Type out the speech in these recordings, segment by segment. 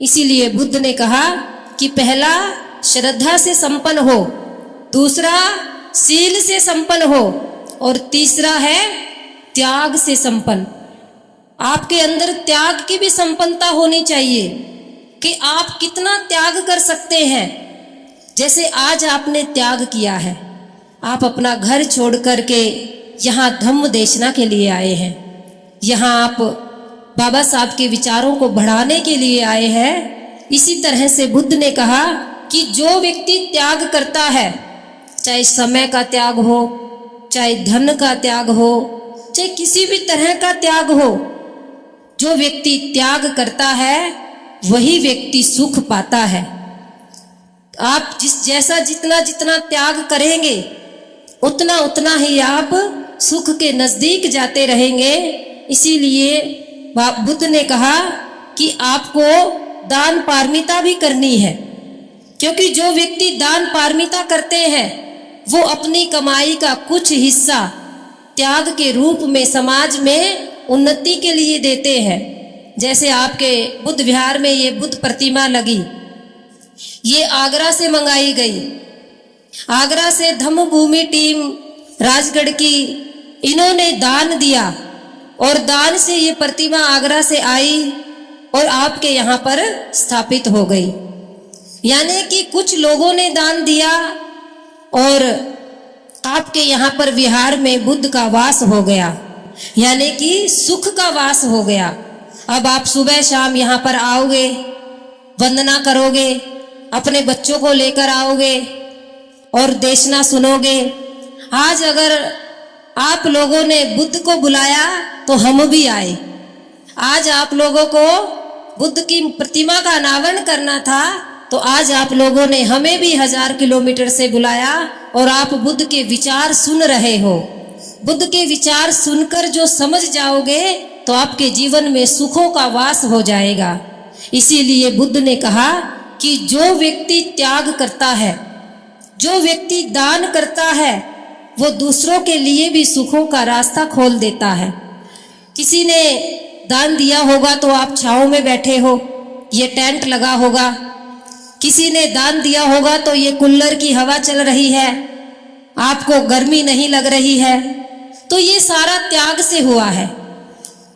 इसीलिए बुद्ध ने कहा कि पहला श्रद्धा से संपन्न हो, दूसरा शील से संपन्न हो और तीसरा है त्याग से संपन्न। आपके अंदर त्याग की भी संपन्नता होनी चाहिए कि आप कितना त्याग कर सकते हैं। जैसे आज आपने त्याग किया है, आप अपना घर छोड़ करके यहाँ धम्म देशना के लिए आए हैं, यहाँ आप बाबा साहब के विचारों को बढ़ाने के लिए आए हैं। इसी तरह से बुद्ध ने कहा कि जो व्यक्ति त्याग करता है, चाहे समय का त्याग हो, चाहे धन का त्याग हो, चाहे किसी भी तरह का त्याग हो, जो व्यक्ति त्याग करता है वही व्यक्ति सुख पाता है। आप जैसा जितना जितना त्याग करेंगे उतना उतना ही आप सुख के नजदीक जाते रहेंगे। इसीलिए बुद्ध ने कहा कि आपको दान पारमिता भी करनी है, क्योंकि जो व्यक्ति दान पारमिता करते हैं वो अपनी कमाई का कुछ हिस्सा त्याग के रूप में समाज में उन्नति के लिए देते हैं। जैसे आपके बुद्ध विहार में ये बुद्ध प्रतिमा लगी, ये आगरा से मंगाई गई, आगरा से धम्म भूमि टीम राजगढ़ की, इन्होंने दान दिया और दान से ये प्रतिमा आगरा से आई और आपके यहाँ पर स्थापित हो गई। यानी कि कुछ लोगों ने दान दिया और आपके यहाँ पर विहार में बुद्ध का वास हो गया, यानी कि सुख का वास हो गया। अब आप सुबह शाम यहाँ पर आओगे, वंदना करोगे, अपने बच्चों को लेकर आओगे और देशना सुनोगे। आज अगर आप लोगों ने बुद्ध को बुलाया तो हम भी आए। आज आप लोगों को बुद्ध की प्रतिमा का अनावरण करना था तो आज आप लोगों ने हमें भी 1000 किलोमीटर से बुलाया और आप बुद्ध के विचार सुन रहे हो। बुद्ध के विचार सुनकर जो समझ जाओगे तो आपके जीवन में सुखों का वास हो जाएगा। इसीलिए बुद्ध ने कहा कि जो व्यक्ति त्याग करता है, जो व्यक्ति दान करता है, वो दूसरों के लिए भी सुखों का रास्ता खोल देता है। किसी ने दान दिया होगा तो आप छांव में बैठे हो, ये टेंट लगा होगा। किसी ने दान दिया होगा तो ये कूलर की हवा चल रही है, आपको गर्मी नहीं लग रही है। तो ये सारा त्याग से हुआ है।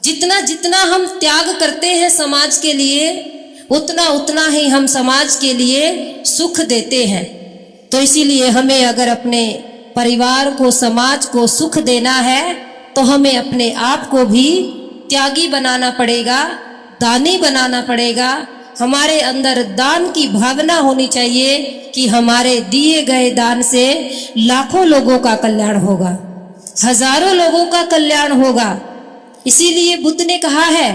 जितना जितना हम त्याग करते हैं समाज के लिए, उतना उतना ही हम समाज के लिए सुख देते हैं। तो इसीलिए हमें अगर अपने परिवार को, समाज को सुख देना है तो हमें अपने आप को भी त्यागी बनाना पड़ेगा, दानी बनाना पड़ेगा। हमारे अंदर दान की भावना होनी चाहिए कि हमारे दिए गए दान से लाखों लोगों का कल्याण होगा, हजारों लोगों का कल्याण होगा। इसीलिए बुद्ध ने कहा है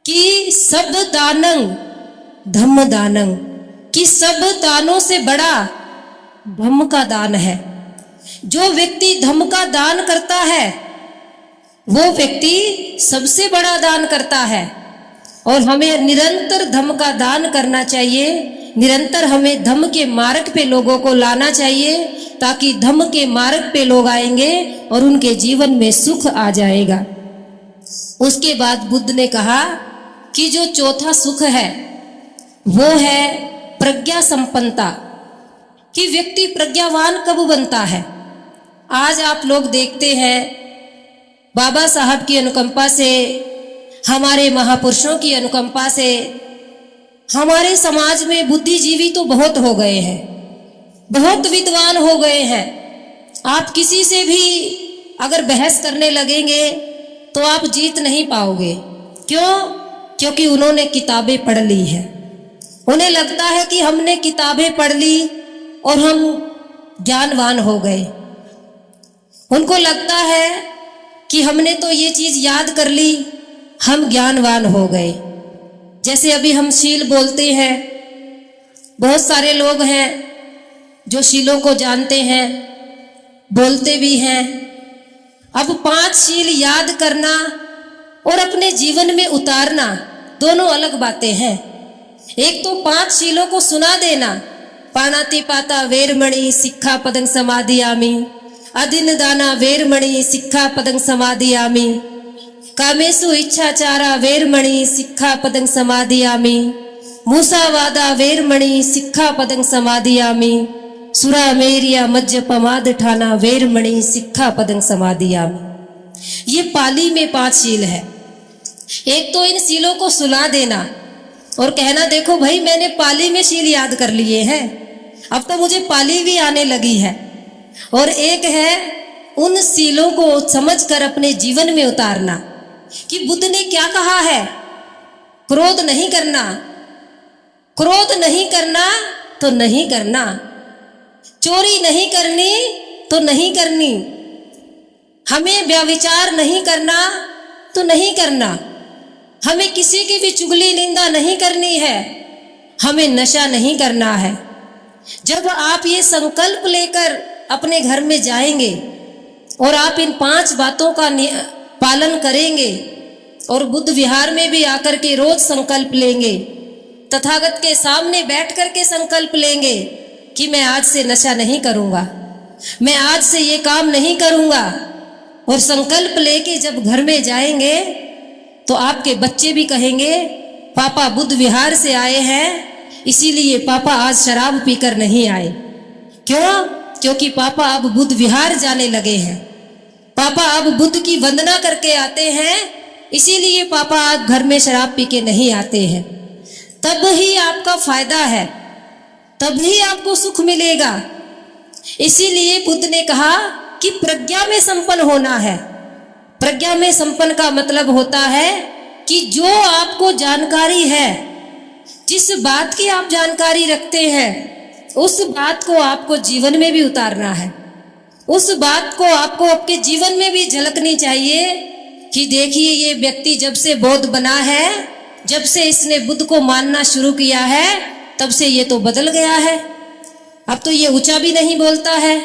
कि सब दानं धम्म दानं, कि सब दानों से बड़ा धम्म का दान है। जो व्यक्ति धम्म का दान करता है वो व्यक्ति सबसे बड़ा दान करता है। और हमें निरंतर धम्म का दान करना चाहिए, निरंतर हमें धम्म के मार्ग पे लोगों को लाना चाहिए, ताकि धम्म के मार्ग पे लोग आएंगे और उनके जीवन में सुख आ जाएगा। उसके बाद बुद्ध ने कहा कि जो चौथा सुख है वो है प्रज्ञा संपन्नता, कि व्यक्ति प्रज्ञावान कब बनता है। आज आप लोग देखते हैं बाबा साहब की अनुकंपा से, हमारे महापुरुषों की अनुकंपा से हमारे समाज में बुद्धिजीवी तो बहुत हो गए हैं, बहुत विद्वान हो गए हैं। आप किसी से भी अगर बहस करने लगेंगे तो आप जीत नहीं पाओगे। क्यों? क्योंकि उन्होंने किताबें पढ़ ली है। उन्हें लगता है कि हमने किताबें पढ़ ली और हम ज्ञानवान हो गए। उनको लगता है कि हमने तो ये चीज याद कर ली, हम ज्ञानवान हो गए। जैसे अभी हम शील बोलते हैं, बहुत सारे लोग हैं जो शीलों को जानते हैं, बोलते भी हैं। अब 5 शील याद करना और अपने जीवन में उतारना दोनों अलग बातें हैं। एक तो 5 शीलों को सुना देना, पाणातिपाता वेरमणि सिक्खा पदं समाधियामि, अदिन दाना वेरमणि सिक्खा पदं समाधियामि, कामेषु इच्छाचारा वेरमणि सिक्खापदं समादियामि। मूसावादा वेरमणि सिक्खापदं समादियामि। सुरामेरिया मज्जपमाद ठाना वेरमणि सिक्खापदं समादियामि। ये पाली में 5 शील है। एक तो इन शीलों को सुना देना और कहना देखो भाई मैंने पाली में शील याद कर लिए हैं, अब तो मुझे पाली भी आने लगी है। और एक है उन शीलों को समझकर अपने जीवन में उतारना कि बुद्ध ने क्या कहा है, क्रोध नहीं करना, क्रोध नहीं करना तो नहीं करना, चोरी नहीं करनी तो नहीं करनी, हमें व्यभिचार नहीं करना तो नहीं करना, हमें किसी की भी चुगली निंदा नहीं करनी है, हमें नशा नहीं करना है। जब आप ये संकल्प लेकर अपने घर में जाएंगे और आप इन 5 बातों का पालन करेंगे और बुद्ध विहार में भी आकर के रोज संकल्प लेंगे, तथागत के सामने बैठ कर के संकल्प लेंगे कि मैं आज से नशा नहीं करूंगा, मैं आज से ये काम नहीं करूंगा, और संकल्प लेके जब घर में जाएंगे तो आपके बच्चे भी कहेंगे पापा बुद्ध विहार से आए हैं, इसीलिए पापा आज शराब पीकर नहीं आए। क्यों? क्योंकि पापा अब बुद्ध विहार जाने लगे हैं, पापा अब बुद्ध की वंदना करके आते हैं, इसीलिए पापा आज घर में शराब पी के नहीं आते हैं। तब ही आपका फायदा है, तभी आपको सुख मिलेगा। इसीलिए बुद्ध ने कहा कि प्रज्ञा में संपन्न होना है। प्रज्ञा में संपन्न का मतलब होता है कि जो आपको जानकारी है, जिस बात की आप जानकारी रखते हैं, उस बात को आपको जीवन में भी उतारना है। उस बात को आपको आपके जीवन में भी झलकनी चाहिए कि देखिए ये व्यक्ति जब से बौद्ध बना है, जब से इसने बुद्ध को मानना शुरू किया है, तब से ये तो बदल गया है। अब तो ये ऊंचा भी नहीं बोलता है,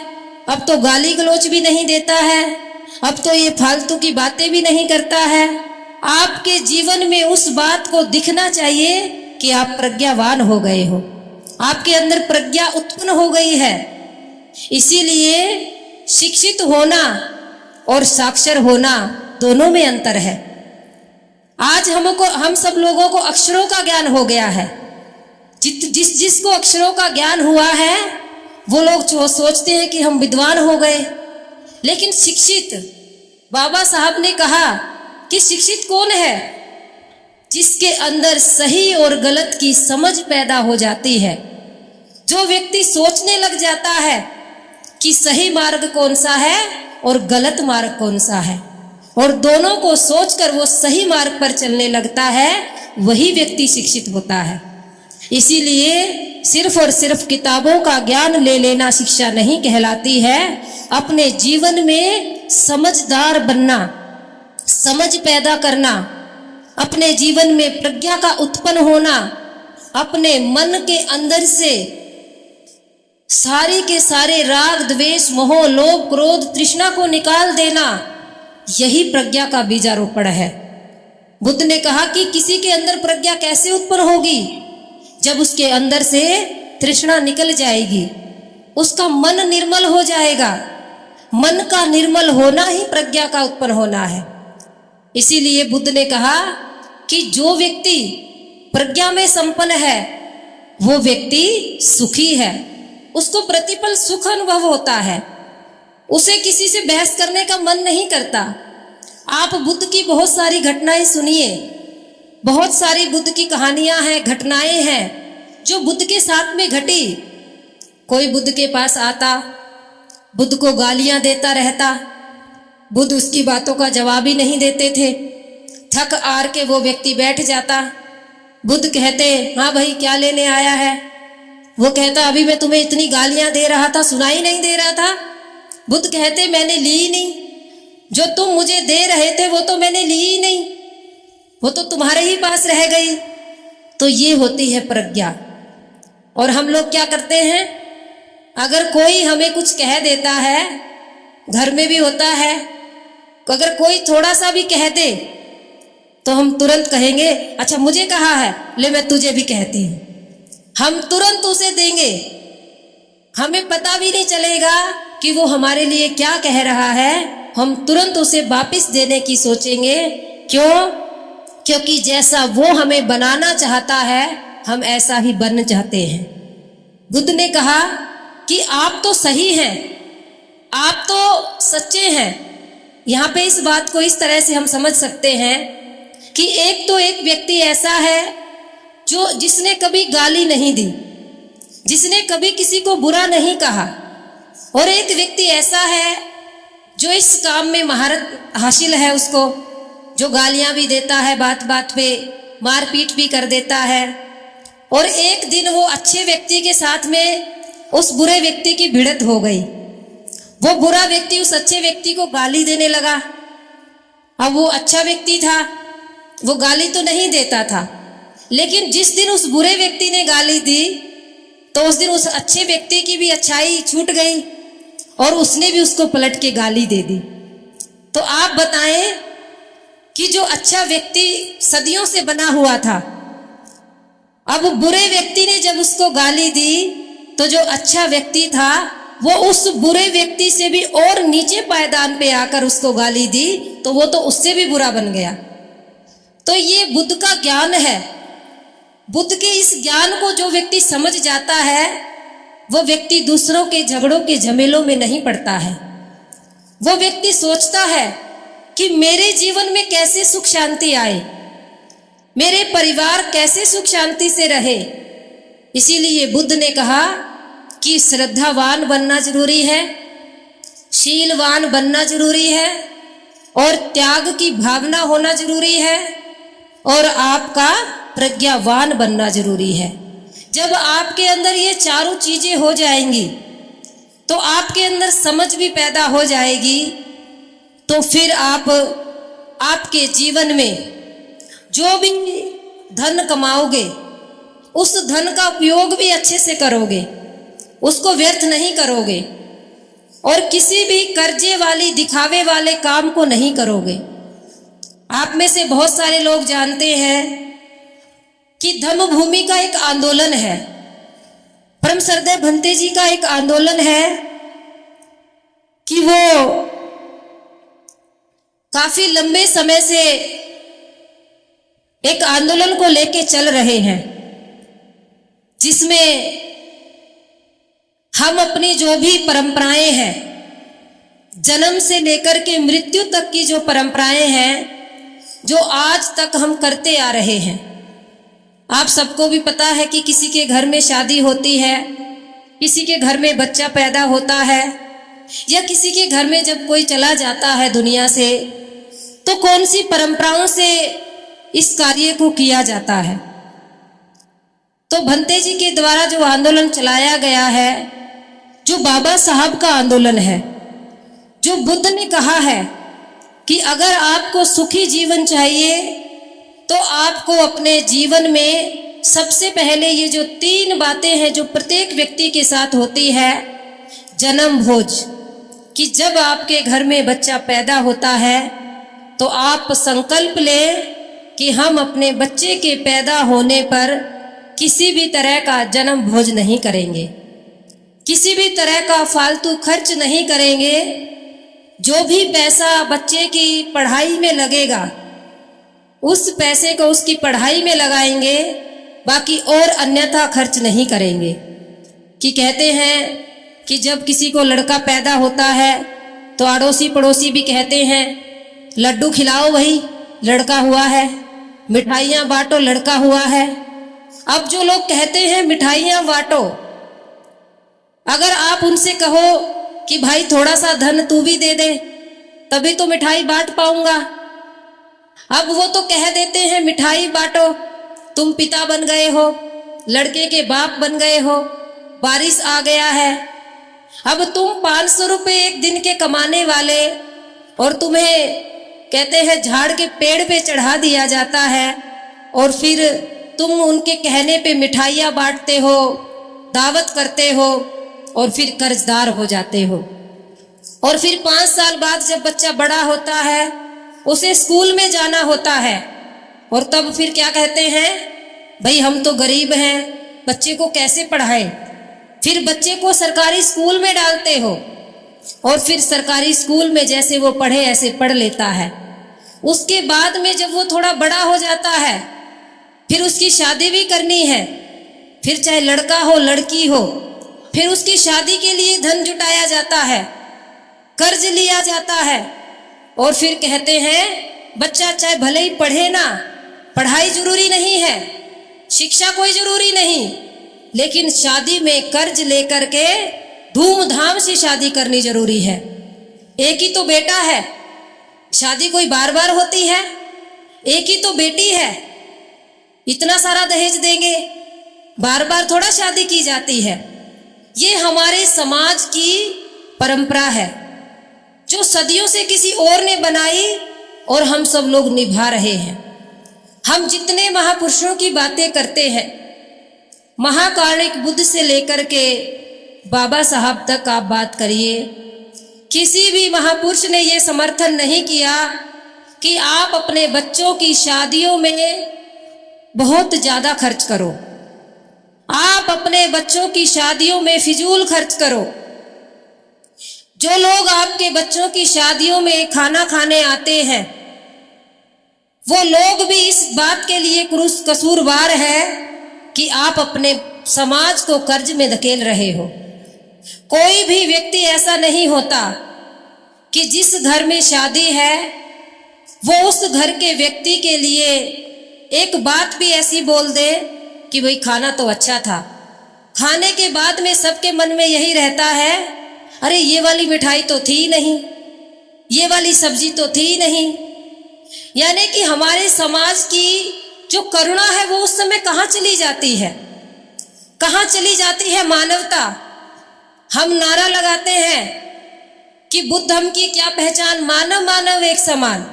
अब तो गाली गलौच भी नहीं देता है, अब तो ये फालतू की बातें भी नहीं करता है। आपके जीवन में उस बात को दिखना चाहिए कि आप प्रज्ञावान हो गए हो, आपके अंदर प्रज्ञा उत्पन्न हो गई है। इसीलिए शिक्षित होना और साक्षर होना दोनों में अंतर है। आज हम सब लोगों को अक्षरों का ज्ञान हो गया है। जिसको अक्षरों का ज्ञान हुआ है वो लोग सोचते हैं कि हम विद्वान हो गए। लेकिन शिक्षित, बाबा साहब ने कहा कि शिक्षित कौन है? जिसके अंदर सही और गलत की समझ पैदा हो जाती है। जो व्यक्ति सोचने लग जाता है कि सही मार्ग कौन सा है और गलत मार्ग कौन सा है, और दोनों को सोचकर वो सही मार्ग पर चलने लगता है, वही व्यक्ति शिक्षित होता है। इसीलिए सिर्फ और सिर्फ किताबों का ज्ञान ले लेना शिक्षा नहीं कहलाती है। अपने जीवन में समझदार बनना, समझ पैदा करना, अपने जीवन में प्रज्ञा का उत्पन्न होना, अपने मन के अंदर से सारे के सारे राग द्वेष मोह लोभ क्रोध तृष्णा को निकाल देना, यही प्रज्ञा का बीजारोपण है। बुद्ध ने कहा कि किसी के अंदर प्रज्ञा कैसे उत्पन्न होगी? जब उसके अंदर से तृष्णा निकल जाएगी, उसका मन निर्मल हो जाएगा। मन का निर्मल होना ही प्रज्ञा का उत्पन्न होना है। इसीलिए बुद्ध ने कहा कि जो व्यक्ति प्रज्ञा में संपन्न है वो व्यक्ति सुखी है, उसको प्रतिपल सुख अनुभव होता है, उसे किसी से बहस करने का मन नहीं करता। आप बुद्ध की बहुत सारी घटनाएं सुनिए, बहुत सारी बुद्ध की कहानियां हैं, घटनाएं हैं जो बुद्ध के साथ में घटी। कोई बुद्ध के पास आता, बुद्ध को गालियां देता रहता, बुद्ध उसकी बातों का जवाब ही नहीं देते थे। थक हार के वो व्यक्ति बैठ जाता। बुद्ध कहते हाँ भाई क्या लेने आया है? वो कहता अभी मैं तुम्हें इतनी गालियां दे रहा था, सुनाई नहीं दे रहा था। बुद्ध कहते मैंने ली ही नहीं, जो तुम मुझे दे रहे थे वो तो मैंने ली ही नहीं, वो तो तुम्हारे ही पास रह गई। तो ये होती है प्रज्ञा। और हम लोग क्या करते हैं, अगर कोई हमें कुछ कह देता है, घर में भी होता है, अगर कोई थोड़ा सा भी कह दे तो हम तुरंत कहेंगे अच्छा मुझे कहा है, ले मैं तुझे भी कहती हूँ। हम तुरंत उसे देंगे, हमें पता भी नहीं चलेगा कि वो हमारे लिए क्या कह रहा है। हम तुरंत उसे वापस देने की सोचेंगे, क्यों? क्योंकि जैसा वो हमें बनाना चाहता है हम ऐसा ही बनना चाहते हैं। बुद्ध ने कहा कि आप तो सही हैं, आप तो सच्चे हैं। यहाँ पे इस बात को इस तरह से हम समझ सकते हैं कि एक व्यक्ति ऐसा है जो जिसने कभी गाली नहीं दी, जिसने कभी किसी को बुरा नहीं कहा, और एक व्यक्ति ऐसा है जो इस काम में महारत हासिल है उसको, जो गालियां भी देता है, बात बात पे मारपीट भी कर देता है। और एक दिन वो अच्छे व्यक्ति के साथ में उस बुरे व्यक्ति की भिड़ंत हो गई। वो बुरा व्यक्ति उस अच्छे व्यक्ति को गाली देने लगा। अब वो अच्छा व्यक्ति था, वो गाली तो नहीं देता था, लेकिन जिस दिन उस बुरे व्यक्ति ने गाली दी तो उस दिन उस अच्छे व्यक्ति की भी अच्छाई छूट गई और उसने भी उसको पलट के गाली दे दी। तो आप बताएं कि जो अच्छा व्यक्ति सदियों से बना हुआ था, अब बुरे व्यक्ति ने जब उसको गाली दी तो जो अच्छा व्यक्ति था वो उस बुरे व्यक्ति से भी और नीचे पायदान पे आकर उसको गाली दी, तो वो तो उससे भी बुरा बन गया। तो ये बुद्ध का ज्ञान है। बुद्ध के इस ज्ञान को जो व्यक्ति समझ जाता है वो व्यक्ति दूसरों के झगड़ों के झमेलों में नहीं पड़ता है। वो व्यक्ति सोचता है कि मेरे जीवन में कैसे सुख शांति आए, मेरे परिवार कैसे सुख शांति से रहे। इसीलिए बुद्ध ने कहा कि श्रद्धावान बनना जरूरी है, शीलवान बनना जरूरी है, और त्याग की भावना होना जरूरी है, और आपका प्रज्ञावान बनना जरूरी है। जब आपके अंदर ये चारों चीजें हो जाएंगी तो आपके अंदर समझ भी पैदा हो जाएगी। तो फिर आप आपके जीवन में जो भी धन कमाओगे उस धन का उपयोग भी अच्छे से करोगे, उसको व्यर्थ नहीं करोगे, और किसी भी कर्जे वाली दिखावे वाले काम को नहीं करोगे। आप में से बहुत सारे लोग जानते हैं कि धम्म भूमि का एक आंदोलन है, परम श्रद्धेय भंते जी का एक आंदोलन है कि वो काफी लंबे समय से एक आंदोलन को लेके चल रहे हैं, जिसमें हम अपनी जो भी परंपराएं हैं, जन्म से लेकर के मृत्यु तक की जो परंपराएं हैं, जो आज तक हम करते आ रहे हैं। आप सबको भी पता है कि किसी के घर में शादी होती है, किसी के घर में बच्चा पैदा होता है, या किसी के घर में जब कोई चला जाता है दुनिया से, तो कौन सी परंपराओं से इस कार्य को किया जाता है। तो भंते जी के द्वारा जो आंदोलन चलाया गया है, जो बाबा साहब का आंदोलन है, जो बुद्ध ने कहा है कि अगर आपको सुखी जीवन चाहिए तो आपको अपने जीवन में सबसे पहले ये जो 3 बातें हैं जो प्रत्येक व्यक्ति के साथ होती है, जन्म भोज, कि जब आपके घर में बच्चा पैदा होता है तो आप संकल्प लें कि हम अपने बच्चे के पैदा होने पर किसी भी तरह का जन्म भोज नहीं करेंगे, किसी भी तरह का फालतू खर्च नहीं करेंगे। जो भी पैसा बच्चे की पढ़ाई में लगेगा उस पैसे को उसकी पढ़ाई में लगाएंगे, बाकी और अन्यथा खर्च नहीं करेंगे। कि कहते हैं कि जब किसी को लड़का पैदा होता है तो अड़ोसी पड़ोसी भी कहते हैं लड्डू खिलाओ भाई लड़का हुआ है, मिठाइयाँ बांटो लड़का हुआ है। अब जो लोग कहते हैं मिठाइयाँ बांटो, अगर आप उनसे कहो कि भाई थोड़ा सा धन तू भी दे दे तभी तो मिठाई बांट पाऊंगा, अब वो तो कह देते हैं मिठाई बांटो, तुम पिता बन गए हो, लड़के के बाप बन गए हो, बारिश आ गया है, अब तुम 500 रुपये एक दिन के कमाने वाले, और तुम्हें कहते हैं झाड़ के पेड़ पे चढ़ा दिया जाता है, और फिर तुम उनके कहने पे मिठाइयाँ बांटते हो, दावत करते हो, और फिर कर्जदार हो जाते हो। और फिर 5 साल बाद जब बच्चा बड़ा होता है उसे स्कूल में जाना होता है, और तब फिर क्या कहते हैं भाई हम तो गरीब हैं, बच्चे को कैसे पढ़ाएं। फिर बच्चे को सरकारी स्कूल में डालते हो, और फिर सरकारी स्कूल में जैसे वो पढ़े ऐसे पढ़ लेता है। उसके बाद में जब वो थोड़ा बड़ा हो जाता है, फिर उसकी शादी भी करनी है, फिर चाहे लड़का हो लड़की हो, फिर उसकी शादी के लिए धन जुटाया जाता है, कर्ज लिया जाता है, और फिर कहते हैं बच्चा चाहे भले ही पढ़े ना, पढ़ाई जरूरी नहीं है, शिक्षा कोई जरूरी नहीं, लेकिन शादी में कर्ज लेकर के धूमधाम से शादी करनी जरूरी है। एक ही तो बेटा है, शादी कोई बार बार होती है? एक ही तो बेटी है, इतना सारा दहेज देंगे? बार बार थोड़ा शादी की जाती है। ये हमारे समाज की परंपरा है जो सदियों से किसी और ने बनाई और हम सब लोग निभा रहे हैं। हम जितने महापुरुषों की बातें करते हैं, महाकारुणिक बुद्ध से लेकर के बाबा साहब तक आप बात करिए, किसी भी महापुरुष ने ये समर्थन नहीं किया कि आप अपने बच्चों की शादियों में बहुत ज्यादा खर्च करो, आप अपने बच्चों की शादियों में फिजूल खर्च करो। जो लोग आपके बच्चों की शादियों में खाना खाने आते हैं, वो लोग भी इस बात के लिए कसूरवार है कि आप अपने समाज को कर्ज में धकेल रहे हो। कोई भी व्यक्ति ऐसा नहीं होता कि जिस घर में शादी है वो उस घर के व्यक्ति के लिए एक बात भी ऐसी बोल दे कि भाई खाना तो अच्छा था। खाने के बाद में सबके मन में यही रहता है, अरे ये वाली मिठाई तो थी नहीं, ये वाली सब्जी तो थी नहीं। यानी कि हमारे समाज की जो करुणा है वो उस समय कहाँ चली जाती है? कहाँ चली जाती है मानवता? हम नारा लगाते हैं कि बुद्ध हम की क्या पहचान, मानव मानव एक समान।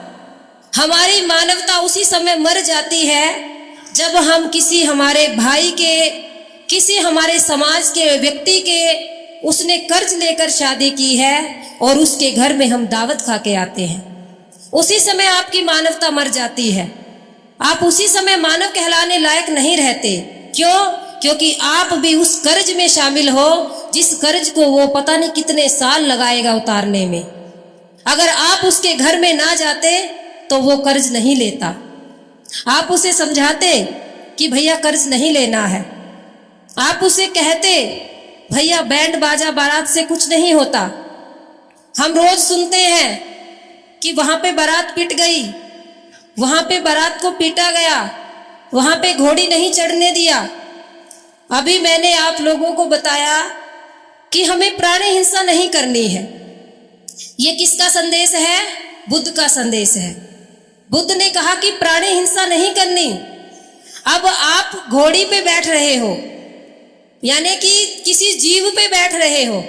हमारी मानवता उसी समय मर जाती है जब हम किसी हमारे भाई के, किसी हमारे समाज के व्यक्ति के, उसने कर्ज लेकर शादी की है और उसके घर में हम दावत खा के आते हैं। उसी समय आपकी मानवता मर जाती है। आप उसी समय मानव कहलाने लायक नहीं रहते। क्यों? क्योंकि आप भी उस कर्ज में शामिल हो जिस कर्ज को वो पता नहीं कितने साल लगाएगा उतारने में। अगर आप उसके घर में ना जाते तो वो कर्ज नहीं लेता। आप उसे समझाते कि भैया कर्ज नहीं लेना है, आप उसे कहते भैया बैंड बाजा बारात से कुछ नहीं होता। हम रोज सुनते हैं कि वहां पे बारात पिट गई, वहां पे बारात को पीटा गया, वहां पे घोड़ी नहीं चढ़ने दिया। अभी मैंने आप लोगों को बताया कि हमें प्राणी हिंसा नहीं करनी है। ये किसका संदेश है? बुद्ध का संदेश है। बुद्ध ने कहा कि प्राणी हिंसा नहीं करनी। अब आप घोड़ी पे बैठ रहे हो, यानी कि किसी जीव पे बैठ रहे हो,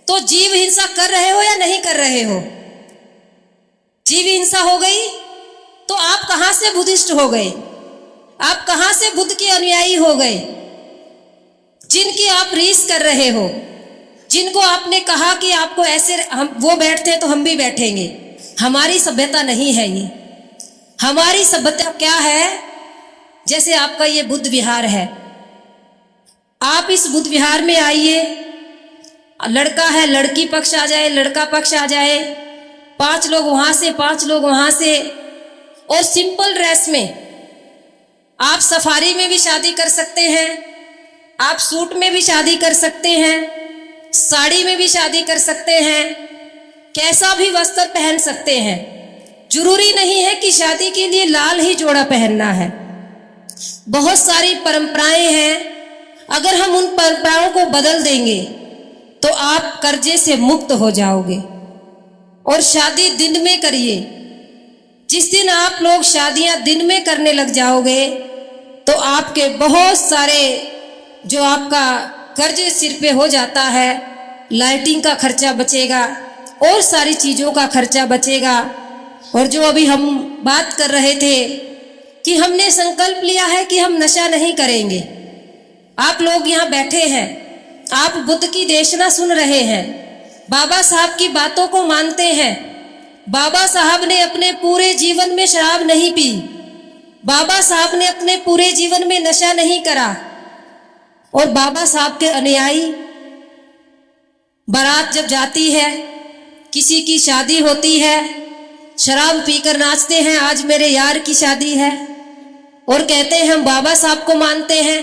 तो जीव हिंसा कर रहे हो या नहीं कर रहे हो? जीव हिंसा हो गई तो आप कहां से बुद्धिस्ट हो गए? आप कहां से बुद्ध के अनुयायी हो गए? जिनकी आप रीस कर रहे हो, जिनको आपने कहा कि आपको ऐसे हम वो बैठते हैं तो हम भी बैठेंगे। हमारी सभ्यता नहीं है ये। हमारी सभ्यता क्या है? जैसे आपका ये बुद्ध विहार है, आप इस बुद्ध विहार में आइए, लड़का है लड़की पक्ष आ जाए, लड़का पक्ष आ जाए, 5 लोग वहां से 5 लोग वहां से, और सिंपल ड्रेस में आप सफारी में भी शादी कर सकते हैं, आप सूट में भी शादी कर सकते हैं, साड़ी में भी शादी कर सकते हैं, कैसा भी वस्त्र पहन सकते हैं। जरूरी नहीं है कि शादी के लिए लाल ही जोड़ा पहनना है। बहुत सारी परंपराएं हैं, अगर हम उन परंपराओं को बदल देंगे तो आप कर्जे से मुक्त हो जाओगे। और शादी दिन में करिए। जिस दिन आप लोग शादियां दिन में करने लग जाओगे तो आपके बहुत सारे जो आपका कर्ज सिर पे हो जाता है, लाइटिंग का खर्चा बचेगा और सारी चीज़ों का खर्चा बचेगा। और जो अभी हम बात कर रहे थे कि हमने संकल्प लिया है कि हम नशा नहीं करेंगे। आप लोग यहाँ बैठे हैं, आप बुद्ध की देशना सुन रहे हैं, बाबा साहब की बातों को मानते हैं। बाबा साहब ने अपने पूरे जीवन में शराब नहीं पी, बाबा साहब ने अपने पूरे जीवन में नशा नहीं करा। और बाबा साहब के अनुयायी, बारात जब जाती है, किसी की शादी होती है, शराब पीकर नाचते हैं, आज मेरे यार की शादी है, और कहते हैं हम बाबा साहब को मानते हैं।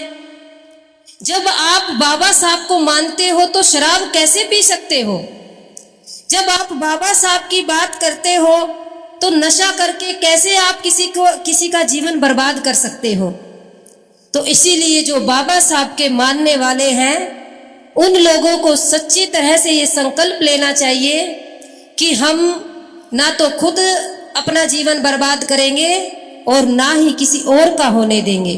जब आप बाबा साहब को मानते हो तो शराब कैसे पी सकते हो? जब आप बाबा साहब की बात करते हो तो नशा करके कैसे आप किसी का जीवन बर्बाद कर सकते हो? तो इसीलिए जो बाबा साहब के मानने वाले हैं उन लोगों को सच्ची तरह से ये संकल्प लेना चाहिए कि हम ना तो खुद अपना जीवन बर्बाद करेंगे और ना ही किसी और का होने देंगे।